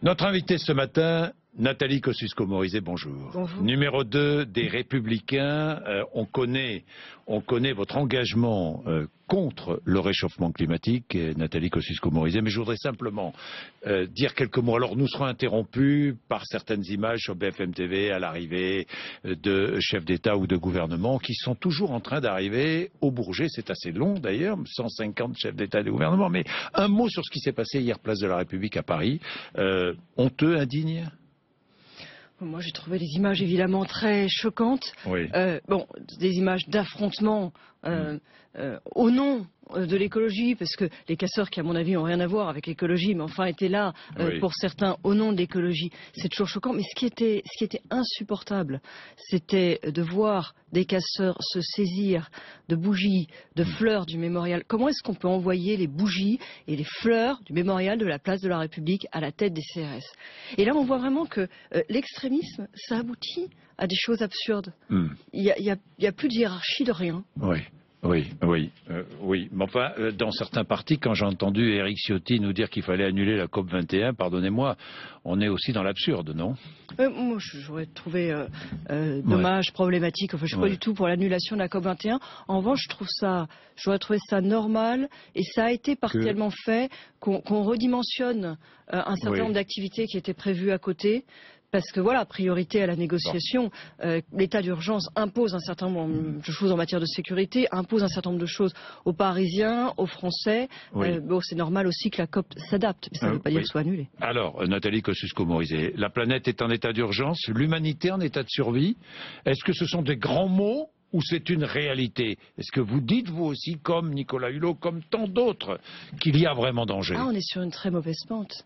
Notre invitée ce matin, Nathalie Kosciusko-Morizet, bonjour. Bonjour. Numéro 2 des Républicains, on connaît votre engagement contre le réchauffement climatique, Nathalie Kosciusko-Morizet, mais je voudrais simplement dire quelques mots. Alors nous serons interrompus par certaines images sur BFM TV à l'arrivée de chefs d'État ou de gouvernement qui sont toujours en train d'arriver au Bourget. C'est assez long d'ailleurs, 150 chefs d'État et de gouvernement. Mais un mot sur ce qui s'est passé hier, place de la République à Paris. Honteux, indigne ? Moi, j'ai trouvé les images évidemment très choquantes. Oui. Des images d'affrontement au nom de l'écologie, parce que les casseurs, qui à mon avis n'ont rien à voir avec l'écologie, mais enfin étaient là pour certains au nom de l'écologie. C'est toujours choquant. Mais ce qui était insupportable, c'était de voir des casseurs se saisir de bougies, de fleurs du mémorial. Comment est-ce qu'on peut envoyer les bougies et les fleurs du mémorial de la place de la République à la tête des CRS? Et là, on voit vraiment que l'extrémisme, ça aboutit à des choses absurdes. Il y a plus de hiérarchie de rien. Oui. Mais enfin, dans certains partis, quand j'ai entendu Éric Ciotti nous dire qu'il fallait annuler la COP 21, pardonnez-moi, on est aussi dans l'absurde, non? Moi, j'aurais trouvé dommage, problématique. Enfin, je ne suis pas du tout pour l'annulation de la COP 21. En revanche, j'aurais trouvé ça normal, et ça a été partiellement fait qu'on redimensionne un certain nombre d'activités qui étaient prévues à côté. Parce que voilà, priorité à la négociation, l'état d'urgence impose un certain nombre de choses en matière de sécurité, impose un certain nombre de choses aux Parisiens, aux Français. C'est normal aussi que la COP s'adapte, mais ça ne veut pas dire que soit annulée. Alors, Nathalie Kosciusko-Morizet, la planète est en état d'urgence, l'humanité en état de survie. Est-ce que ce sont des grands mots ou c'est une réalité? Est-ce que vous dites, vous aussi, comme Nicolas Hulot, comme tant d'autres, qu'il y a vraiment danger? On est sur une très mauvaise pente.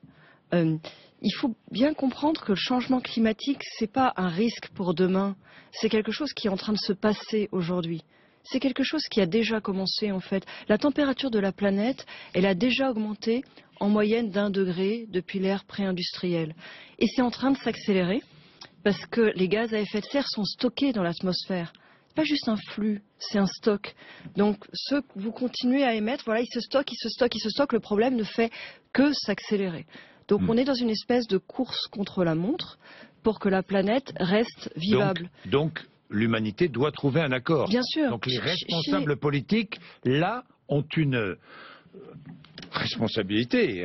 Il faut bien comprendre que le changement climatique, ce n'est pas un risque pour demain. C'est quelque chose qui est en train de se passer aujourd'hui. C'est quelque chose qui a déjà commencé en fait. La température de la planète, elle a déjà augmenté en moyenne d'1 degré depuis l'ère pré-industrielle. Et c'est en train de s'accélérer parce que les gaz à effet de serre sont stockés dans l'atmosphère. Ce n'est pas juste un flux, c'est un stock. Donc ceux que vous continuez à émettre, voilà, ils se stockent. Le problème ne fait que s'accélérer. Donc on est dans une espèce de course contre la montre pour que la planète reste vivable. Donc l'humanité doit trouver un accord. Bien sûr. Donc les responsables politiques, là, ont une responsabilité,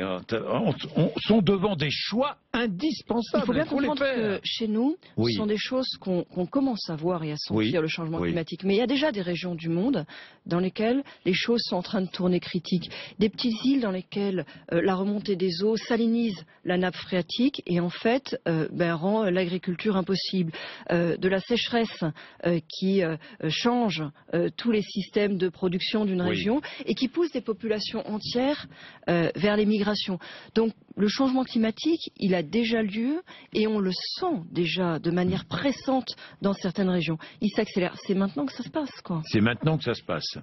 sont devant des choix indispensables. Il faut bien comprendre que chez nous, ce sont des choses qu'on commence à voir et à sentir, le changement climatique. Mais il y a déjà des régions du monde dans lesquelles les choses sont en train de tourner critiques. Des petites îles dans lesquelles la remontée des eaux salinise la nappe phréatique et en fait rend l'agriculture impossible. De la sécheresse qui change tous les systèmes de production d'une région et qui pousse des populations entières vers les migrations. Donc le changement climatique, il a déjà lieu et on le sent déjà de manière pressante dans certaines régions. Il s'accélère. C'est maintenant que ça se passe, quoi. C'est maintenant que ça se passe.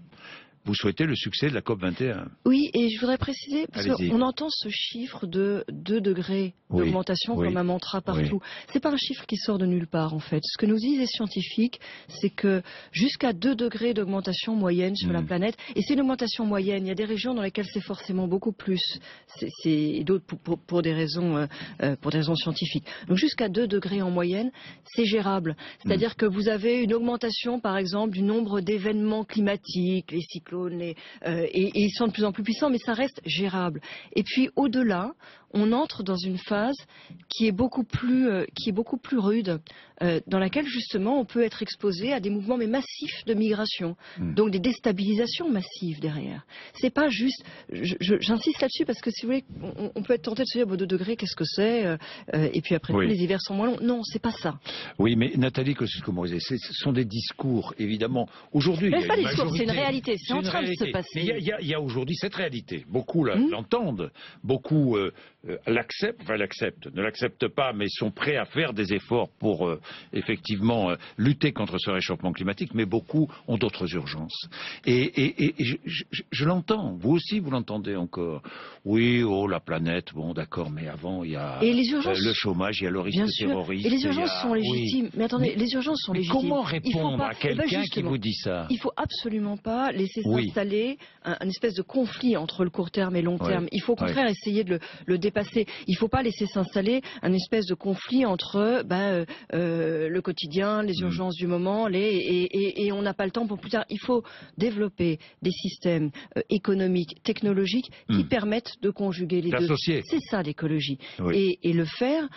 Vous souhaitez le succès de la COP 21? Oui, et je voudrais préciser, parce qu'on entend ce chiffre de 2 degrés d'augmentation comme un mantra partout. C'est pas un chiffre qui sort de nulle part, en fait. Ce que nous disent les scientifiques, c'est que jusqu'à 2 degrés d'augmentation moyenne sur la planète, et c'est une augmentation moyenne. Il y a des régions dans lesquelles c'est forcément beaucoup plus, et d'autres pour des raisons scientifiques. Donc jusqu'à 2 degrés en moyenne, c'est gérable. C'est-à-dire que vous avez une augmentation, par exemple, du nombre d'événements climatiques, les cyclones, et ils sont de plus en plus puissants, mais ça reste gérable. Et puis au-delà, on entre dans une phase qui est beaucoup plus rude, dans laquelle justement on peut être exposé à des mouvements massifs de migration, donc des déstabilisations massives derrière. C'est pas juste, j'insiste là-dessus parce que si vous voulez, on peut être tenté de se dire 2 degrés, qu'est-ce que c'est, et puis après les hivers sont moins longs. Non, c'est pas ça. Oui, mais Nathalie Kosciusko-Morizet, ce sont des discours, évidemment. Aujourd'hui, mais pas des discours, c'est une réalité, c'est en train de se passer. Il y a aujourd'hui cette réalité. Beaucoup l'entendent, beaucoup ne l'acceptent pas, mais sont prêts à faire des efforts pour effectivement lutter contre ce réchauffement climatique, mais beaucoup ont d'autres urgences. Et je l'entends, vous aussi vous l'entendez encore. Oui, la planète, bon d'accord, mais avant il y a le chomage, il y a le risque terroriste. Et les urgences sont légitimes. Mais attendez, les urgences sont légitimes. Comment répondre à quelqu'un qui vous dit ça? Il ne faut absolument pas laisser ça d'installer une espèce de conflit entre le court terme et le long terme. Il faut au contraire essayer de le dépasser. Il ne faut pas laisser s'installer une espèce de conflit entre le quotidien, les urgences du moment, et on n'a pas le temps pour plus tard. Il faut développer des systèmes économiques, technologiques qui permettent de conjuguer les deux. C'est ça l'écologie. Et le faire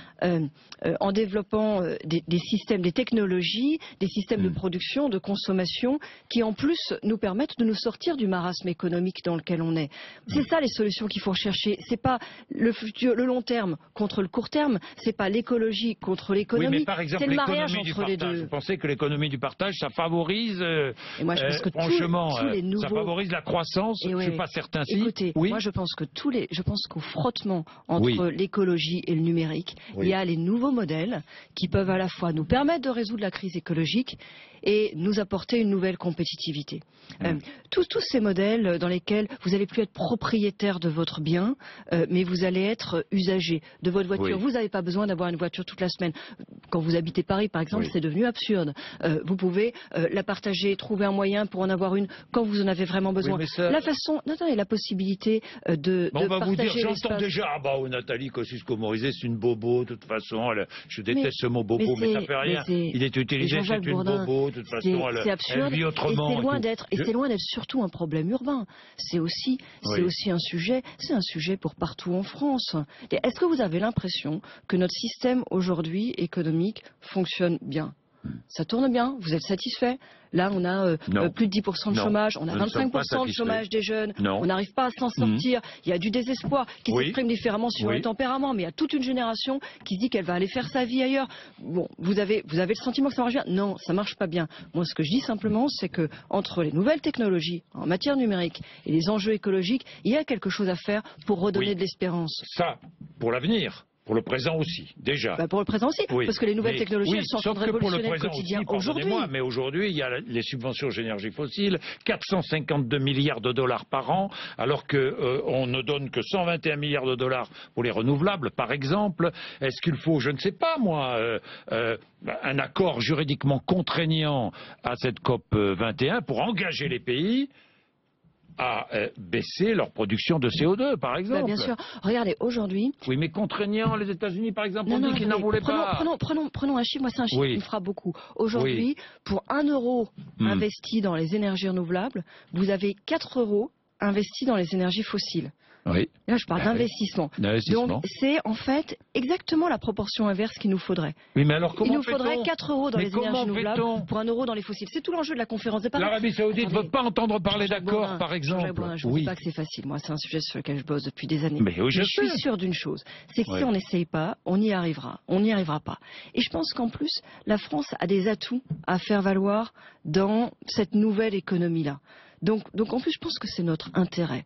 en développant des systèmes, des technologies, des systèmes de production, de consommation qui en plus nous permettent de nous sortir du marasme économique dans lequel on est. C'est ça les solutions qu'il faut rechercher. C'est pas le long terme contre le court terme, c'est pas l'écologie contre l'économie, c'est le mariage entre les deux. Vous pensez que l'économie du partage, ça favorise moi, je pense que franchement, tous les nouveaux... ça favorise la croissance? Je suis pas certain. Écoutez, moi je pense qu'au frottement entre l'écologie et le numérique, il y a les nouveaux modèles qui peuvent à la fois nous permettre de résoudre la crise écologique et nous apporter une nouvelle compétitivité. Tous ces modèles dans lesquels vous n'allez plus être propriétaire de votre bien, mais vous allez être usager de votre voiture. Vous n'avez pas besoin d'avoir une voiture toute la semaine. Quand vous habitez Paris, par exemple, c'est devenu absurde. Vous pouvez la partager, trouver un moyen pour en avoir une quand vous en avez vraiment besoin. La façon, et la possibilité de on va partager vous dire, j'entends déjà, Nathalie Kosciusko-Morizet, c'est une bobo, de toute façon. Je déteste ce mot bobo, mais ça fait rien. Il est utilisé, c'est une bobo. De toute façon, c'est absurde, elle vit autrement. Et c'est loin d'être surtout un problème urbain. C'est aussi un sujet pour partout en France. Est-ce que vous avez l'impression que notre système aujourd'hui économique fonctionne bien? Ça tourne bien? Vous êtes satisfait? Là, on a plus de 10% de chômage, on a 25% de chômage des jeunes, on n'arrive pas à s'en sortir, il y a du désespoir qui s'exprime différemment sur le tempérament, mais il y a toute une génération qui se dit qu'elle va aller faire sa vie ailleurs. Bon, vous avez le sentiment que ça marche bien? Non, ça marche pas bien. Moi, ce que je dis simplement, c'est que entre les nouvelles technologies en matière numérique et les enjeux écologiques, il y a quelque chose à faire pour redonner de l'espérance. Ça, pour l'avenir. Pour le présent aussi, déjà. Pour le présent aussi, parce que les nouvelles technologies elles sont en train de révolutionner le quotidien aujourd'hui. Mais aujourd'hui, il y a les subventions aux énergies fossiles, 452 milliards de dollars par an, alors qu'on ne donne que 121 milliards de dollars pour les renouvelables, par exemple. Est-ce qu'il faut, je ne sais pas moi, un accord juridiquement contraignant à cette COP 21 pour engager les pays à baisser leur production de CO2, par exemple. Bien sûr. Regardez, aujourd'hui... Oui, mais contraignant, les États-Unis, par exemple, ont dit qu'ils n'en voulaient pas. Prenons un chiffre, moi c'est un chiffre qui me frappe beaucoup. Aujourd'hui, pour 1 euro investi dans les énergies renouvelables, vous avez 4 euros investis dans les énergies fossiles. Oui. Là, je parle d'investissement. Donc, c'est en fait exactement la proportion inverse qu'il nous faudrait. Oui, mais alors comment il nous faudrait 4 euros dans les énergies renouvelables pour 1 euro dans les fossiles. C'est tout l'enjeu de la conférence des parties. L'Arabie Saoudite ne veut pas entendre parler d'accord, par exemple. Je ne dis pas que c'est facile. Moi, c'est un sujet sur lequel je bosse depuis des années. Mais je suis sûre d'une chose, c'est que si on n'essaye pas, on y arrivera. On n'y arrivera pas. Et je pense qu'en plus, la France a des atouts à faire valoir dans cette nouvelle économie-là. Donc en plus, je pense que c'est notre intérêt.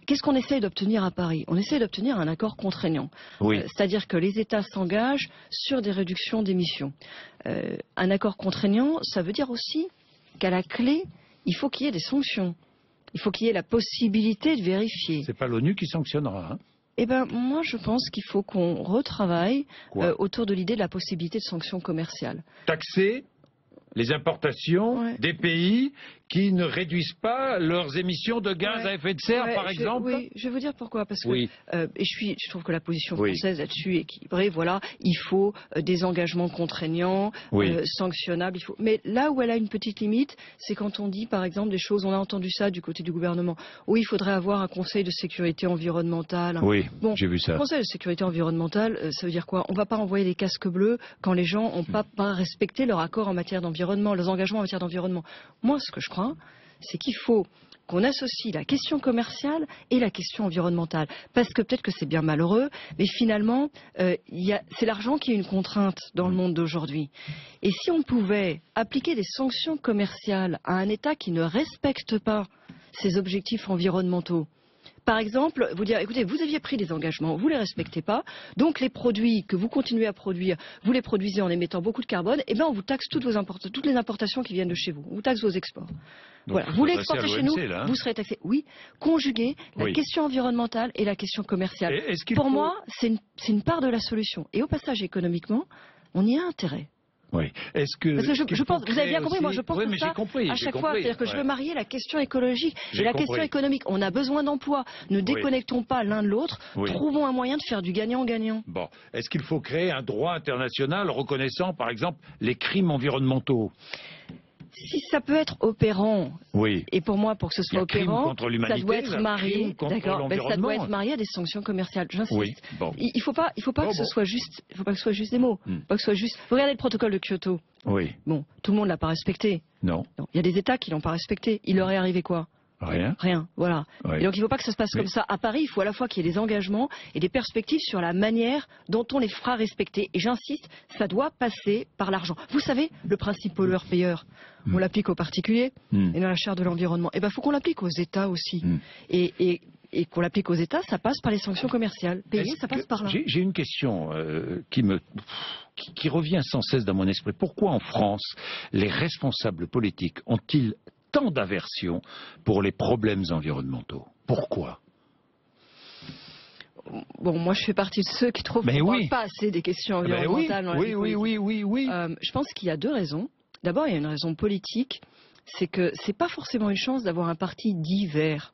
Qu'est-ce qu'on essaye d'obtenir à Paris? On essaye d'obtenir un accord contraignant. C'est-à-dire que les États s'engagent sur des réductions d'émissions. Un accord contraignant, ça veut dire aussi qu'à la clé, il faut qu'il y ait des sanctions. Il faut qu'il y ait la possibilité de vérifier. C'est pas l'ONU qui sanctionnera, hein? Eh bien, moi, je pense qu'il faut qu'on retravaille autour de l'idée de la possibilité de sanctions commerciales. Taxer les importations des pays qui ne réduisent pas leurs émissions de gaz à effet de serre, par exemple. Oui, je vais vous dire pourquoi. Parce que je trouve que la position française là-dessus est équilibrée. Voilà, il faut des engagements contraignants, sanctionnables. Mais là où elle a une petite limite, c'est quand on dit, par exemple, des choses. On a entendu ça du côté du gouvernement. Oui, il faudrait avoir un conseil de sécurité environnementale. Oui, j'ai vu ça. Un conseil de sécurité environnementale, ça veut dire quoi? On ne va pas envoyer des casques bleus quand les gens n'ont pas respecté leur accord en matière d'environnement, leurs engagements en matière d'environnement. Moi, ce que je crois, c'est qu'il faut qu'on associe la question commerciale et la question environnementale. Parce que peut-être que c'est bien malheureux, mais finalement, c'est l'argent qui est une contrainte dans le monde d'aujourd'hui. Et si on pouvait appliquer des sanctions commerciales à un État qui ne respecte pas ses objectifs environnementaux, par exemple, vous dire, écoutez, vous aviez pris des engagements, vous ne les respectez pas, donc les produits que vous continuez à produire, vous les produisez en émettant beaucoup de carbone, et bien on vous taxe toutes les importations qui viennent de chez vous, on vous taxe vos exports. Donc, voilà, vous l'exportez chez nous, vous serez taxé. Oui, conjuguer la question environnementale et la question commerciale. Pour moi, c'est une part de la solution. Et au passage, économiquement, on y a intérêt. Oui. Est-ce que... Parce que je pense, vous avez bien compris, moi je pense oui, que ça, à chaque fois, c'est-à-dire que je veux marier la question écologique et la question économique. On a besoin d'emploi. Ne déconnectons pas l'un de l'autre. Trouvons un moyen de faire du gagnant-gagnant. Bon. Est-ce qu'il faut créer un droit international reconnaissant, par exemple, les crimes environnementaux? Si ça peut être opérant, et pour moi, pour que ce soit opérant, ça doit être marié, d'accord, ça doit être marié à des sanctions commerciales. J'insiste. Il faut pas que ce soit juste, des mots. Pas que ce soit juste. Regardez le protocole de Kyoto. Oui. Bon, tout le monde l'a pas respecté. Non. Il y a des États qui l'ont pas respecté. Il leur est arrivé quoi? Rien, voilà. Oui. Et donc il ne faut pas que ça se passe comme ça. À Paris, il faut à la fois qu'il y ait des engagements et des perspectives sur la manière dont on les fera respecter. Et j'insiste, ça doit passer par l'argent. Vous savez, le principe pollueur-payeur, on l'applique aux particuliers et dans la charte de l'environnement. Et bien, il faut qu'on l'applique aux États aussi. Et qu'on l'applique aux États, ça passe par les sanctions commerciales. Payer, ça passe par là. J'ai une question qui revient sans cesse dans mon esprit. Pourquoi en France, les responsables politiques ont-ils tant d'aversion pour les problèmes environnementaux? Pourquoi? Bon, moi je fais partie de ceux qui trouvent qu'on ne parle pas assez des questions environnementales. Oui. Je pense qu'il y a deux raisons. D'abord, il y a une raison politique, c'est que ce n'est pas forcément une chance d'avoir un parti dit vert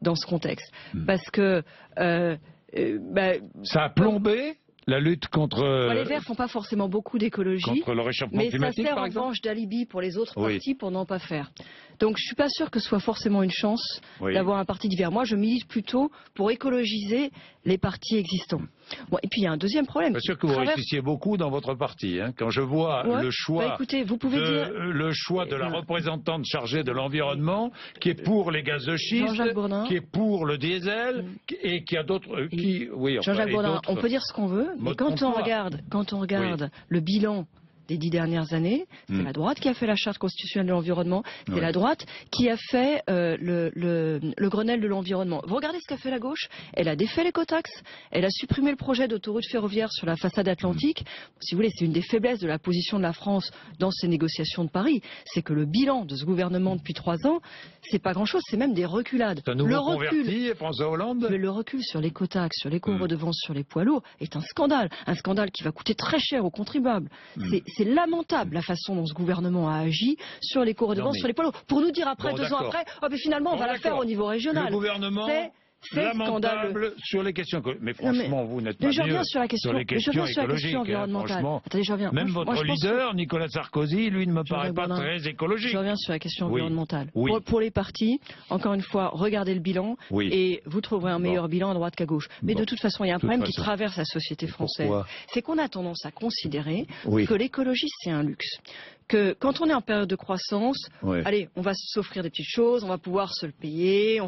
dans ce contexte. Parce que... ça a plombé la lutte contre... les Verts font pas forcément beaucoup d'écologie, contre le réchauffement climatique, mais ça sert en revanche d'alibi pour les autres partis pour n'en pas faire. Donc je suis pas sûr que ce soit forcément une chance d'avoir un parti divers. Moi je milite plutôt pour écologiser les partis existants. Bon, et puis il y a un deuxième problème. Je suis sûr que vous réussissiez beaucoup dans votre parti. Hein, quand je vois le choix, écoutez, vous pouvez dire... le choix de la représentante chargée de l'environnement, qui est pour les gaz de schiste, qui est pour le diesel, et qui a d'autres... Jean-Jacques Bourdin, on peut dire ce qu'on veut, mais quand on regarde le bilan des 10 dernières années, c'est la droite qui a fait la charte constitutionnelle de l'environnement, c'est la droite qui a fait le Grenelle de l'environnement. Vous regardez ce qu'a fait la gauche, elle a défait l'écotaxe, elle a supprimé le projet d'autoroute ferroviaire sur la façade atlantique. Si vous voulez, c'est une des faiblesses de la position de la France dans ces négociations de Paris, c'est que le bilan de ce gouvernement depuis 3 ans, c'est pas grand-chose, c'est même des reculades. C'est un nouveau converti, François Hollande. Mais le recul sur l'écotaxe, sur l'éco-redevance sur les poids lourds est un scandale qui va coûter très cher aux contribuables. C'est lamentable la façon dont ce gouvernement a agi sur l'éco-redevance sur les poids lourds. Pour nous dire après, 2 ans après, mais finalement on va la faire au niveau régional. Le gouvernement... lamentable sur les questions écologiques. Mais franchement, vous n'êtes pas mieux sur les questions écologiques. Franchement, même votre leader, Nicolas Sarkozy, lui ne me paraît pas très écologique. Je reviens sur la question environnementale. Pour les partis, encore une fois, regardez le bilan et vous trouverez un meilleur bilan à droite qu'à gauche. Mais de toute façon, il y a un problème qui traverse la société française. C'est qu'on a tendance à considérer que l'écologie, c'est un luxe. Que quand on est en période de croissance, allez, on va s'offrir des petites choses, on va pouvoir se le payer,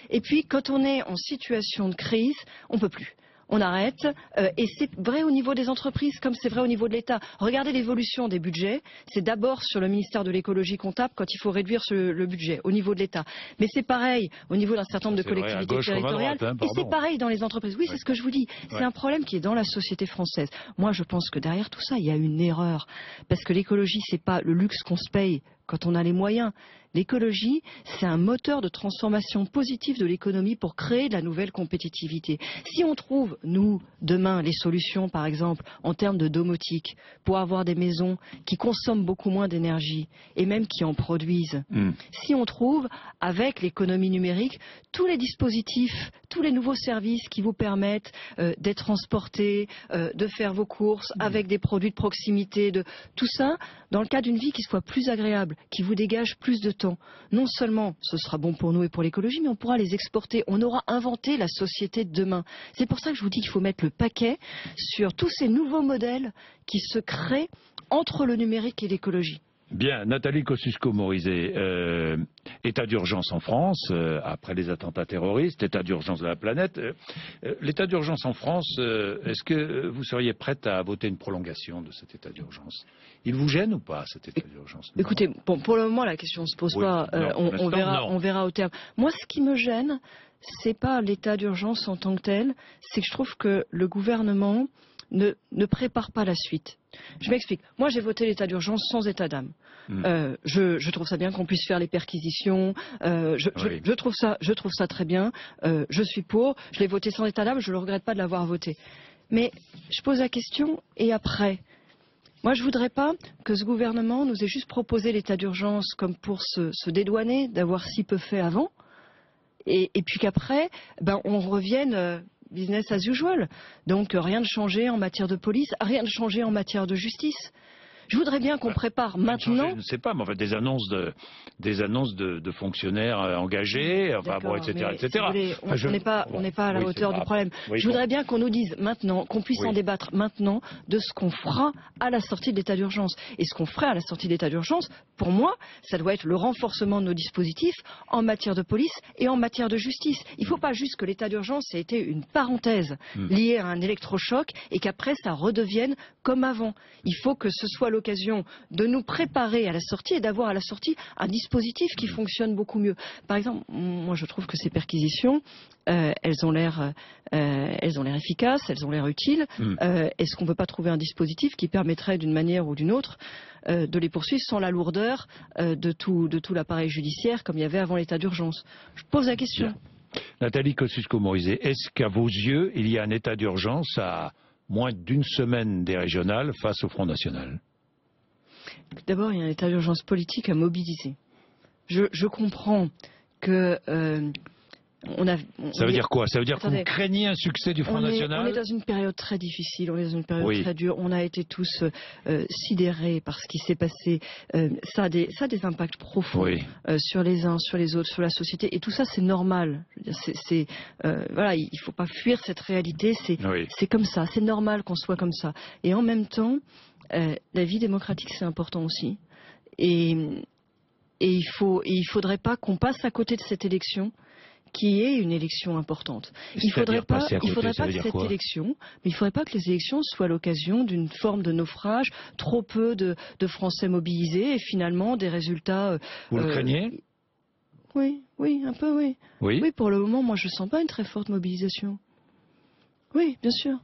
et puis quand on est en situation de crise, on peut plus. On arrête, et c'est vrai au niveau des entreprises comme c'est vrai au niveau de l'État. Regardez l'évolution des budgets, c'est d'abord sur le ministère de l'écologie qu'on tape quand il faut réduire le budget au niveau de l'État. Mais c'est pareil au niveau d'un certain nombre de collectivités territoriales, et c'est pareil dans les entreprises. Oui, c'est ce que je vous dis, c'est un problème qui est dans la société française. Moi je pense que derrière tout ça, il y a une erreur, parce que l'écologie c'est pas le luxe qu'on se paye quand on a les moyens. L'écologie, c'est un moteur de transformation positive de l'économie pour créer de la nouvelle compétitivité. Si on trouve, nous, demain, les solutions, par exemple, en termes de domotique, pour avoir des maisons qui consomment beaucoup moins d'énergie et même qui en produisent, si on trouve, avec l'économie numérique, tous les dispositifs, tous les nouveaux services qui vous permettent d'être transportés, de faire vos courses avec des produits de proximité, tout ça, dans le cadre d'une vie qui soit plus agréable, qui vous dégage plus de temps. Non seulement ce sera bon pour nous et pour l'écologie, mais on pourra les exporter. On aura inventé la société de demain. C'est pour ça que je vous dis qu'il faut mettre le paquet sur tous ces nouveaux modèles qui se créent entre le numérique et l'écologie. Bien, Nathalie Kosciusko-Morizet, état d'urgence en France, après les attentats terroristes, état d'urgence de la planète. L'état d'urgence en France, est-ce que vous seriez prête à voter une prolongation de cet état d'urgence? Il vous gêne ou pas, cet état d'urgence? Écoutez, pour le moment, la question ne se pose pas. On verra au terme. Moi, ce qui me gêne, c'est pas l'état d'urgence en tant que tel, c'est que je trouve que le gouvernement ne prépare pas la suite. Je m'explique. Moi, j'ai voté l'état d'urgence sans état d'âme. Je trouve ça bien qu'on puisse faire les perquisitions. Je trouve ça très bien. Je suis pour. Je l'ai voté sans état d'âme. Je ne regrette pas de l'avoir voté. Mais je pose la question, et après? Moi, je voudrais pas que ce gouvernement nous ait juste proposé l'état d'urgence comme pour se dédouaner d'avoir si peu fait avant, et puis qu'après, on revienne business as usual. Donc rien de changé en matière de police, rien de changé en matière de justice. Je voudrais bien qu'on prépare maintenant. Je ne sais pas, mais en fait, des annonces de fonctionnaires engagés, enfin, bon, etc., etc. Si vous voulez, on n'est pas à la hauteur du problème. Je voudrais bien qu'on nous dise maintenant, qu'on puisse en débattre maintenant de ce qu'on fera à la sortie de l'état d'urgence. Et ce qu'on ferait à la sortie de l'état d'urgence, pour moi, ça doit être le renforcement de nos dispositifs en matière de police et en matière de justice. Il ne faut pas juste que l'état d'urgence ait été une parenthèse liée à un électrochoc et qu'après ça redevienne comme avant. Il faut que ce soit l'occasion de nous préparer à la sortie et d'avoir à la sortie un dispositif qui fonctionne beaucoup mieux. Par exemple, moi je trouve que ces perquisitions, elles ont l'air efficaces, elles ont l'air utiles. Est-ce qu'on ne peut pas trouver un dispositif qui permettrait d'une manière ou d'une autre de les poursuivre sans la lourdeur de tout l'appareil judiciaire comme il y avait avant l'état d'urgence? Je pose la question. Bien. Nathalie Kosciusko-Morizet, est-ce qu'à vos yeux, il y a un état d'urgence à moins d'une semaine des régionales face au Front National? D'abord, il y a un état d'urgence politique à mobiliser. Je comprends que... ça veut dire quoi? Ça veut dire que vous craignez un succès du Front National? On est dans une période très difficile, on est dans une période très dure. On a été tous sidérés par ce qui s'est passé. Ça a des impacts profonds sur les uns, sur les autres, sur la société. Et tout ça, c'est normal. Je veux dire, voilà, il ne faut pas fuir cette réalité. C'est comme ça. C'est normal qu'on soit comme ça. Et en même temps, la vie démocratique, c'est important aussi. Et il faudrait pas qu'on passe à côté de cette élection qui est une élection importante. Il faudrait pas que cette élection, mais il faudrait pas que les élections soient l'occasion d'une forme de naufrage, trop peu de Français mobilisés et finalement des résultats. Vous le craignez? Oui, un peu, oui. Oui, pour le moment, moi je sens pas une très forte mobilisation. Oui, bien sûr.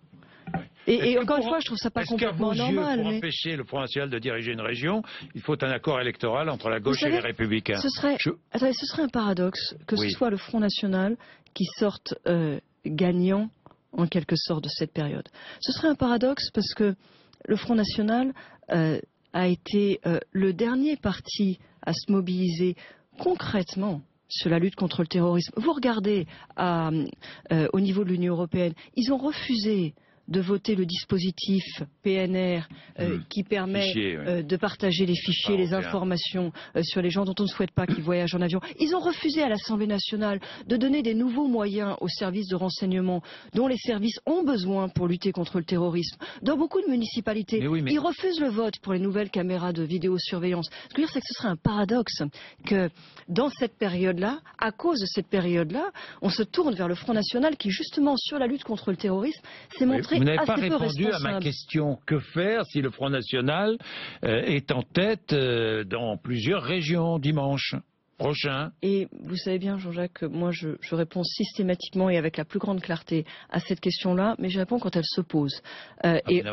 Et encore une fois, je trouve ça pas complètement normal. Pour empêcher le Front National de diriger une région, il faut un accord électoral entre la gauche et les Républicains. Ce serait un paradoxe que ce soit le Front National qui sorte gagnant en quelque sorte de cette période. Ce serait un paradoxe parce que le Front National a été le dernier parti à se mobiliser concrètement sur la lutte contre le terrorisme. Vous regardez au niveau de l'Union européenne, ils ont refusé de voter le dispositif PNR qui permet de partager les fichiers, les informations sur les gens dont on ne souhaite pas qu'ils voyagent en avion. Ils ont refusé à l'Assemblée nationale de donner des nouveaux moyens aux services de renseignement dont les services ont besoin pour lutter contre le terrorisme. Dans beaucoup de municipalités, ils refusent le vote pour les nouvelles caméras de vidéosurveillance. Ce que je veux dire, c'est que ce serait un paradoxe que dans cette période-là, à cause de cette période-là, on se tourne vers le Front National qui, justement, sur la lutte contre le terrorisme, s'est montré Vous n'avez pas répondu à ma question. Que faire si le Front National est en tête dans plusieurs régions dimanche prochain? Et vous savez bien, Jean-Jacques, que moi je réponds systématiquement et avec la plus grande clarté à cette question-là, mais j'y réponds quand elle se pose. Et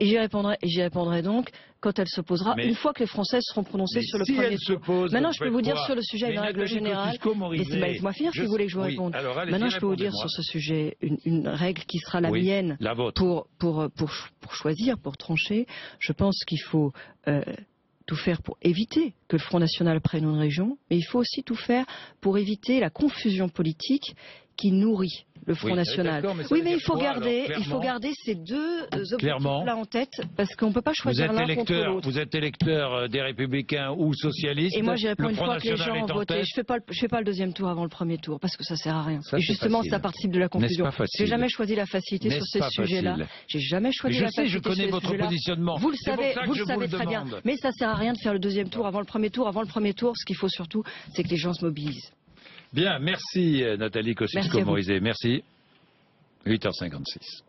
j'y répondrai donc quand elle se posera, une fois que les Français seront prononcés sur le premier tour. Maintenant, je peux vous dire sur le sujet d'une règle générale. Laissez-moi finir si vous voulez que je vous réponde. Maintenant, je peux vous dire sur ce sujet une règle qui sera la mienne pour choisir, pour trancher. Je pense qu'il faut tout faire pour éviter que le Front National prenne une région, mais il faut aussi tout faire pour éviter la confusion politique qui nourrit le Front National. Mais il faut garder ces deux objectifs-là en tête, parce qu'on ne peut pas choisir l'un contre l'autre. Vous êtes électeur des Républicains ou socialistes. Et moi, j'y réponds une fois que les gens ont voté. Je fais pas le deuxième tour avant le premier tour, parce que ça sert à rien. Et justement, ça participe de la confusion. J'ai jamais choisi la facilité sur ces sujets-là. J'ai jamais choisi la facilité. Je connais votre positionnement. Vous le savez très bien. Mais ça sert à rien de faire le deuxième tour avant le premier tour. Avant le premier tour, ce qu'il faut surtout, c'est que les gens se mobilisent. Bien, merci Nathalie Kosciusko-Morizet. Merci. 8h56.